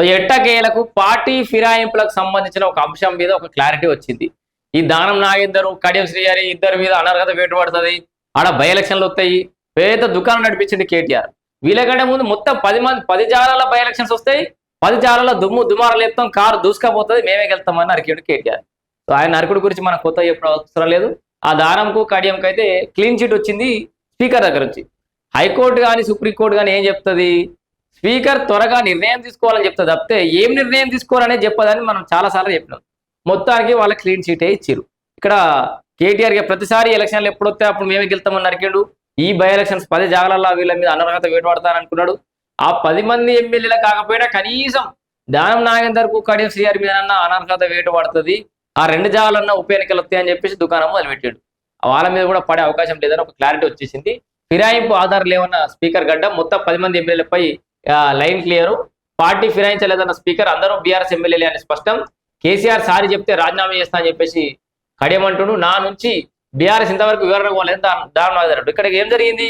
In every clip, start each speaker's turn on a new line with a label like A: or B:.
A: So ఎట్టకేలకు party ఫిరాయింపులకు సంబంధించిన ఒక అంశం మీద ఒక క్లారిటీ వచ్చింది. ఈ దానం నాగేందరు కడియం శ్రీహరి ఇద్దరి మీద అనర్హత వేటు పడుతుంది, ఆడ బై ఎలక్షన్లు వస్తాయి, పేద దుకాణం నడిపించింది కేటీఆర్. వీళ్ళకంటే ముందు మొత్తం 10 జాగాల బై ఎలక్షన్స్ వస్తాయి, 10 జాగాల దుమారాలు ఎత్తాం, కారు దూసుకపోతుంది, మేమే వెళ్తామని నరికేడు కేటీఆర్. సో ఆయన నరకుడు గురించి మనకు కొత్త చెప్పడం అవసరం లేదు. ఆ దానంకు కడియంకు అయితే క్లీన్ చిట్ వచ్చింది స్పీకర్ దగ్గర నుంచి. హైకోర్టు కానీ సుప్రీంకోర్టు కానీ ఏం చెప్తుంది, స్పీకర్ త్వరగా నిర్ణయం తీసుకోవాలని చెప్తుంది తప్పితే ఏం నిర్ణయం తీసుకోవాలనేది చెప్పదని మనం చాలాసార్లు చెప్పినాం. మొత్తానికి వాళ్ళ క్లీన్ చీటే ఇచ్చారు. ఇక్కడ కేటీఆర్ ప్రతిసారి ఎలక్షన్లు ఎప్పుడు వస్తే అప్పుడు మేమే గెలుస్తామని నరికాడు. ఈ బై ఎలక్షన్స్ 10 జాగాలలో వీళ్ళ మీద అనర్హత వేటు పడతాననుకున్నాడు. ఆ 10 మంది ఎమ్మెల్యేలు కాకపోయినా కనీసం దానం నాగేందర్కు కడియం శ్రీహరి మీద అనర్హత వేటు పడుతుంది, ఆ 2 జాగాలన్నా ఉప ఎన్నికలు వస్తాయని చెప్పేసి దుకాణం మొదలుపెట్టాడు. వాళ్ళ మీద కూడా పడే అవకాశం లేదని ఒక క్లారిటీ వచ్చేసింది. ఫిరాయింపు ఆధారాలు ఏమన్నా స్పీకర్ గడ్డ మొత్తం 10 మంది ఎమ్మెల్యేలపై లైన్ క్లియర్. పార్టీ ఫిరాయించలేదన్న స్పీకర్ అందరూ బీఆర్ఎస్ ఎమ్మెల్యేలే అని స్పష్టం. కేసీఆర్ సారి చెప్తే రాజీనామా చేస్తా అని చెప్పేసి కడియమంటుడు. నా నుంచి బీఆర్ఎస్ ఇంతవరకు వివరణ పోలేదు దానం. ఇక్కడికి ఏం జరిగింది,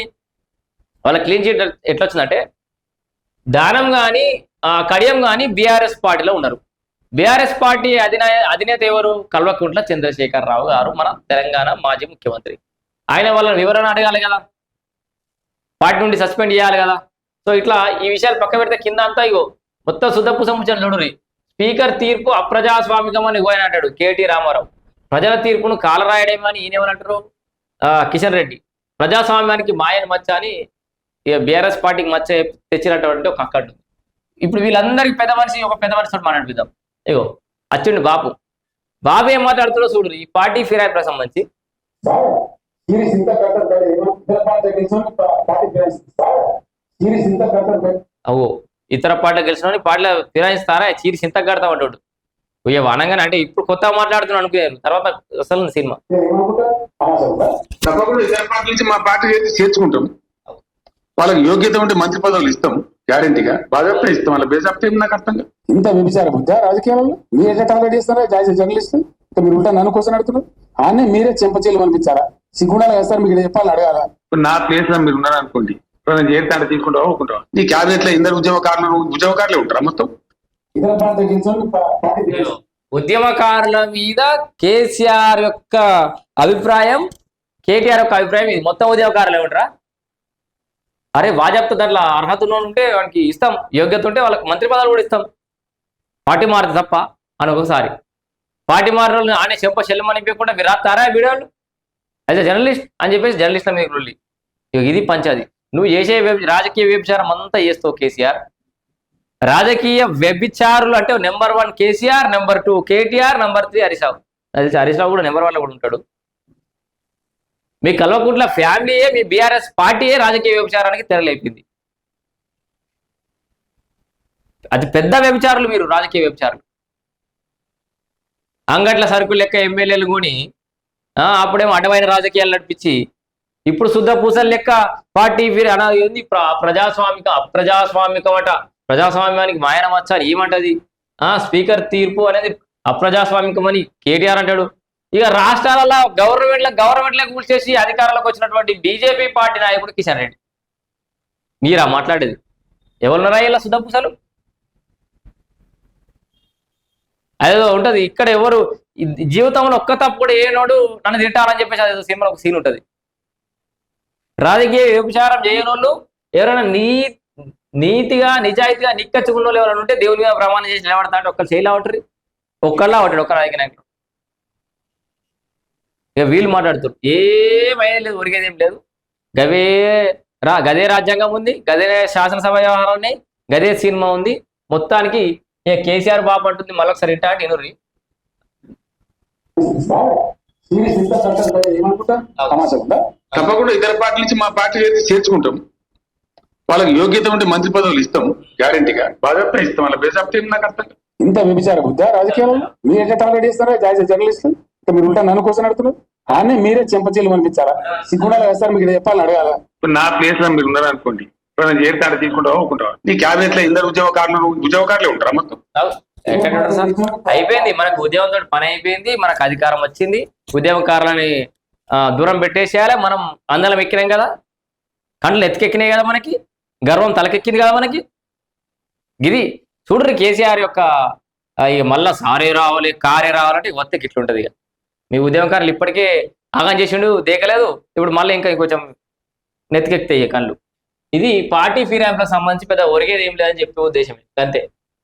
A: వాళ్ళ క్లీన్ చీట్ ఎట్లా వచ్చిందంటే దానం కానీ కడియం కానీ బీఆర్ఎస్ పార్టీలో ఉన్నారు. బీఆర్ఎస్ పార్టీ అధినేత ఎవరు, కల్వకుంట్ల చంద్రశేఖరరావు గారు, మన తెలంగాణ మాజీ ముఖ్యమంత్రి. ఆయన వాళ్ళని వివరణ అడగాలి కదా, పార్టీ నుండి సస్పెండ్ చేయాలి కదా. సో ఇట్లా ఈ విషయాలు పక్క పెడితే కింద అంతా ఇగో మొత్తం శుద్ధపు సముచం చూడురి. స్పీకర్ తీర్పు అప్రజాస్వామికం అని పోయిన అంటాడు కేటీ రామారావు. ప్రజల తీర్పును కాలరాయడేమని ఈయనేమనంటారు కిషన్ రెడ్డి. ప్రజాస్వామ్యానికి మాయని మచ్చ అని బీఆర్ఎస్ పార్టీకి మచ్చ తెచ్చినటువంటి ఒక అక్కడు. ఇప్పుడు వీళ్ళందరికీ పెద్ద మనిషి ఒక పెద్ద మనిషి మాట్లాడిద్దాం. ఇగో అచ్చుండి బాబు ఏం మాట్లాడుతాడో చూడు. ఈ పార్టీ ఫిరాయింపులకు సంబంధించి అవో ఇతర పార్టీలు గెలిచిన పార్టీలో ఫిరాయిస్తారా, చీరి సింత కడతా ఉంటాడు. అనగానే అంటే ఇప్పుడు కొత్త మాట్లాడుతున్నాను అనుకున్నారు, తర్వాత అసలు సినిమా
B: తప్పకుండా ఇతర పార్టీ నుంచి మా పార్టీ చేర్చుకుంటాం. వాళ్ళకి యోగ్యత ఉంటే మంత్రి పదవులు ఇస్తాం, గ్యారంటీగా బాధ్యత ఇస్తాం. వాళ్ళ బేజాప్తే నాకు అర్థం కాదు.
C: ఇంత విభిచార బుద్ధ రాజకీయాలలో మీరు ఎట్లా టార్గెట్ చేస్తారా? జర్నలిస్ట్ మీరు ఉంటా నన్ను కోసం అడుగుతున్నారు. ఆనే మీరే చెంపచీలు అనిపించారా? సిగ్గుండాలి వేస్తారు, మీకు చెప్పాలి అడగాల.
B: నా ప్లేస్ లో మీరు ఉన్నారనుకోండి, అనుకోండి, నేను చేరుతాంటే తీసుకుంటావా ఒప్పుకుంటావా? నీ క్యాబినెట్ లో ఇందరు ఉద్యమకారులే ఉంటారా మొత్తం?
A: ఉద్యమకారుల మీద కేసీఆర్ యొక్క అభిప్రాయం, కేటీఆర్ యొక్క అభిప్రాయం ఇది. మొత్తం ఉద్యమకారులు ఏమంటారా? అరే వాజాబ్తో దాంట్లో అర్హత ఉంటే వానికి ఇస్తాం, యోగ్యత ఉంటే వాళ్ళకి మంత్రి పదవులు కూడా ఇస్తాం, పార్టీ మారితే తప్ప అని. ఒకసారి పార్టీ మారిన ఆయన చెప్ప చెల్లమనిపించకుండా మీరు రాస్తారా వీడియోలు యాజ్ ఎ జర్నలిస్ట్ అని చెప్పేసి జర్నలిస్ట్ల మీద రొల్లి. ఇది పంచాది. నువ్వు చేసే రాజకీయ వ్యభిచారం అంతా చేస్తావు కేసీఆర్. రాజకీయ వ్యభిచారులు అంటే number 1 KCR, number 2 KTR, number 3 Harish Rao. అది హరీష్ రావు కూడా నెంబర్ 1 లో కూడా ఉంటాడు. మీ కల్వకుంట్ల ఫ్యామిలీయే, మీ బీఆర్ఎస్ పార్టీయే రాజకీయ వ్యభిచారానికి తెరలేపింది. అది పెద్ద వ్యభిచారులు మీరు, రాజకీయ వ్యభిచారులు. అంగట్ల సరుకులు లెక్క ఎమ్మెల్యేలు కొని అప్పుడేమో అడ్డమైన రాజకీయాలు నడిపించి ఇప్పుడు శుద్ధ పూసలు లెక్క పార్టీ అనేది అప్రజాస్వామికం అట. ప్రజాస్వామ్యానికి మాయన మచ్చాలి ఏమంటది? స్పీకర్ తీర్పు అనేది అప్రజాస్వామికం అని కేటీఆర్ అంటాడు. ఇక రాష్ట్రాలలో గవర్నమెంట్లకు కూల్చేసి అధికారంలోకి వచ్చినటువంటి బీజేపీ పార్టీ నాయకుడు కిషన్ రెడ్డి. మీరా మాట్లాడేది? ఎవరున్నారా ఇలా శుద్ధ పూసలు? అదేదో ఉంటది ఇక్కడ, ఎవరు జీవితంలో ఒక్క తప్పు కూడా ఏనోడు నన్ను తింటారని చెప్పేసి అదేదో సినిమాలో ఒక సీన్ ఉంటది. రాజకీయ వ్యభిచారం చేయనోళ్ళు ఎవరైనా నీతిగా నిజాయితీగా నిక్కచ్చుకున్న వాళ్ళు ఎవరైనా ఉంటే దేవుని మీద ప్రమాణం చేసి నిలబడతా అంటే ఒక్కరు చేయలే ఉంటారు, ఒక్కళ్ళ ఉంటాడు ఒక్క రాజకీయ నాయకుడు. ఇక వీళ్ళు మాట్లాడుతారు ఏమైనా లేదు, ఒరిగేది ఏం లేదు, గదే రాజ్యాంగం ఉంది, గదే శాసనసభ వ్యవహారం ఉన్నాయి, గదే సినిమా ఉంది. మొత్తానికి ఇక కేసీఆర్ బాబు అంటుంది మళ్ళొకసారి ఇంటా అంటే ఇనుర్రి.
B: తప్పకుండా ఇతర పార్టీ నుంచి మా పార్టీ చేర్చుకుంటాం. వాళ్ళకి యోగ్యత ఉంటే మంత్రి పదవులు ఇస్తాం, గ్యారంటీగా బాధ్యత ఇస్తాం. వాళ్ళ బేజాప్తే నాకు అర్థం కాదు.
C: ఇంత విభిచార బుద్ధ రాజకీయాలలో మీరు ఎట్లా టార్గెట్ చేస్తారా? జర్నలిస్ట్ మీరు ఉంటా నన్ను కోసం అడుగుతున్నారు. ఆనే మీరే చెంపచీలు అనిపించారా? సిగ్గుండాలి వేస్తారు, మీకు చెప్పాలి అడగాల.
B: నా ప్లేస్ లో మీరు ఉన్నారనుకోండి, నేను చేరుతాంటే తీసుకుంటావా ఒప్పుకుంటావా? నీ క్యాబినెట్ లో ఇందరు ఉద్యమకారులే ఉంటారా మొత్తం?
A: అయిపోయింది మనకు ఉద్యమంతో పని అయిపోయింది, మనకు అధికారం వచ్చింది. ఉద్యమకారులని దూరం పెట్టేసేయాలి. మనం అందరం ఎక్కినాం కదా, కండ్లు ఎత్తికెక్కినాయి కదా, మనకి గర్వం తలకెక్కింది కదా మనకి. ఇది చూడరు కేసీఆర్ యొక్క ఇక మళ్ళా సారే రావాలి కారే రావాలంటే ఒత్తికి ఇట్లుంటది ఇక మీ ఉద్యమకారులు ఇప్పటికే ఆగం చేసిండు దేకలేదు ఇప్పుడు మళ్ళీ ఇంకా కొంచెం నెత్తికెక్తాయి కళ్ళు ఇది పార్టీ ఫిరాయింపులకు సంబంధించి పెద్ద ఒరిగేది ఏం లేదని చెప్పే ఉద్దేశం అంతే